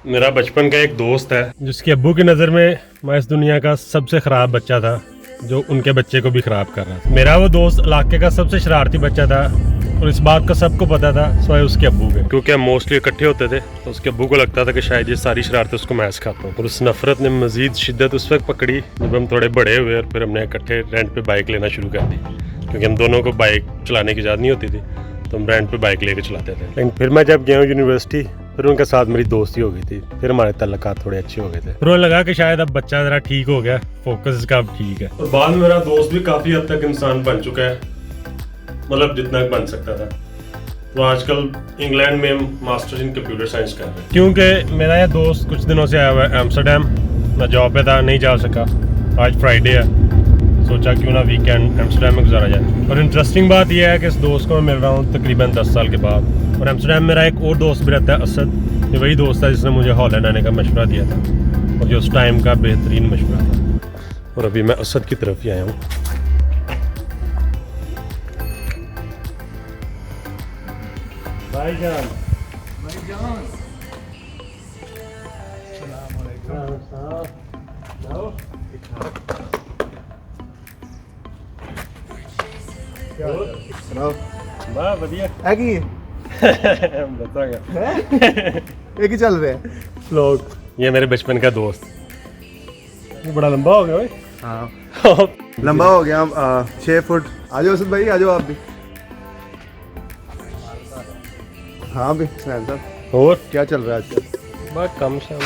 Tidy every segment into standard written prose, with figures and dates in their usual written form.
मेरा बचपन का एक दोस्त है जिसके अब्बू की नज़र में मैं इस दुनिया का सबसे ख़राब बच्चा था, जो उनके बच्चे को भी ख़राब कर रहा था। मेरा वो दोस्त इलाके का सबसे शरारती बच्चा था और इस बात का सबको पता था सिवाय उसके अब्बू के, क्योंकि हम मोस्टली इकट्ठे होते थे तो उसके अब्बू को लगता था कि शायद ये सारी शरारतें उसको मैं सिखाता हूँ। और उस नफरत ने मज़ीद शिद्दत उस वक्त पकड़ी जब हम थोड़े बड़े हुए और फिर हमने इकट्ठे रेंट पे बाइक लेना शुरू कर दी, क्योंकि हम दोनों को बाइक चलाने की इजाज़त नहीं होती थी तो हम रेंट पे बाइक लेके चलाते थे। लेकिन फिर मैं जब गया हूँ यूनिवर्सिटी, फिर उनके साथ मेरी दोस्ती हो गई थी, फिर हमारे तल्लुकात थोड़े अच्छे हो गए थे। फिर उन्हें लगा कि शायद अब बच्चा ज़रा ठीक हो गया, फोकस इसका अब ठीक है। और बाद में मेरा दोस्त भी काफ़ी हद तक इंसान बन चुका है, मतलब जितना बन सकता था। वो आजकल इंग्लैंड में मास्टर्स इन कंप्यूटर साइंस कर रहे हैं। क्योंकि मेरा ये दोस्त कुछ दिनों से आया हुआ है एम्स्टरडैम, मैं जॉब पे था, नहीं जा सका। आज फ्राइडे है, सोचा क्यों ना वीकेंड एम्स्टरडैम में गुजारा जाए। और इंटरेस्टिंग बात यह है कि इस दोस्त को मैं मिल रहा हूँ तकरीबन 10 साल के बाद। और एम्स्टरडैम मेरा एक और दोस्त भी रहता है, असद। ये वही दोस्त है जिसने मुझे हॉलैंड आने का मशवरा दिया था और जो उस टाइम का बेहतरीन मशवरा था। और अभी मैं असद की तरफ ही आया हूँ। भाईजान, वाह बढ़िया है कि हम बताएंगे एक ही चल रहे हैं लोग। ये मेरे बचपन का दोस्त, ये बड़ा लंबा हो गया भाई। हाँ लंबा हो गया, 6 फुट। आ जाओ असद भाई, आ जाओ आप भी। हाँ भी सैन साहब, और क्या चल रहा है आजकल? बस कम शाम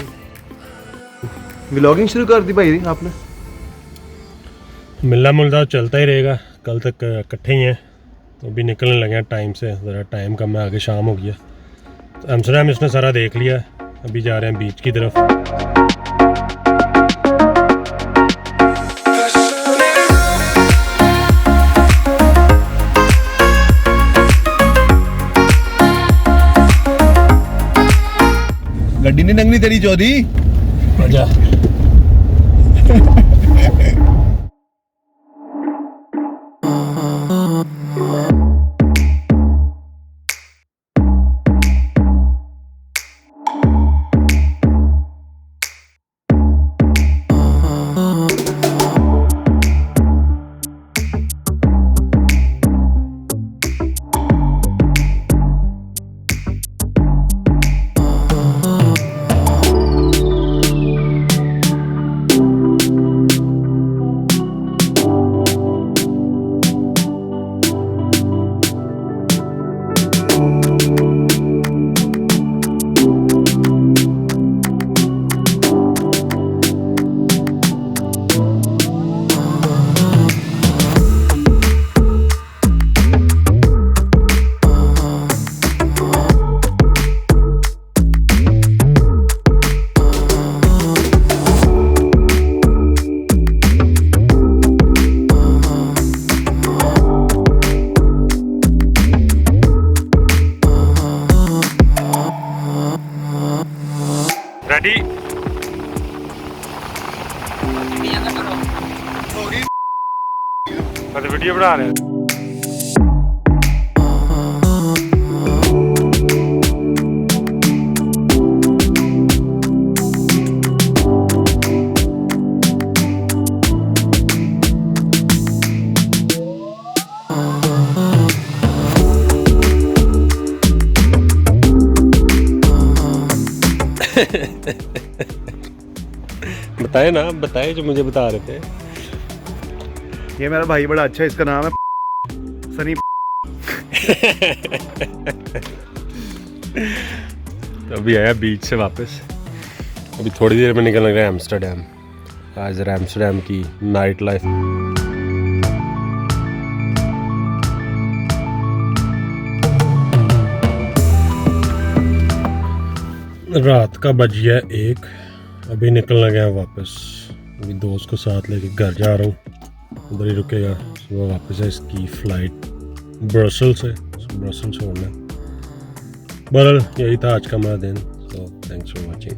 व्लॉगिंग शुरू कर दी भाई आपने? मिलना मुलना चलता ही रहेगा, कल तक इकट्ठे ही हैं तो अभी निकलने लगे हैं टाइम से। ज़रा टाइम कम है, आगे शाम हो गया। तो एम्स्टरडैम इसने सारा देख लिया, अभी जा रहे हैं बीच की तरफ। गड्डी नहीं नंगनी तेरी चौधरी। आजा। रेडी? मैं वीडियो बना रहे हैं। बताए ना, बताए जो मुझे बता रहे थे। ये मेरा भाई बड़ा अच्छा है, इसका नाम है सनी। अभी आया बीच से वापस, अभी थोड़ी देर में निकल रहे हैं एम्स्टरडैम। आज जरा एम्स्टरडैम की नाइट लाइफ। रात का बज गया 1, अभी निकल लगे हैं वापस। अभी दोस्त को साथ लेके घर जा रहा हूँ, उधर ही रुकेगा। सुबह वापस है इसकी फ़्लाइट ब्रसल से, ब्रसल छोड़ना। बहरहाल यही था आज का हमारा दिन। So thanks for watching.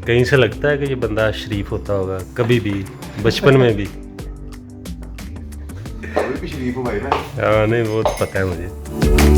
कहीं से लगता है कि ये बंदा शरीफ होता होगा, कभी भी, बचपन में भी। शरीफ हूँ भाई मैं। नहीं, वो पता है मुझे।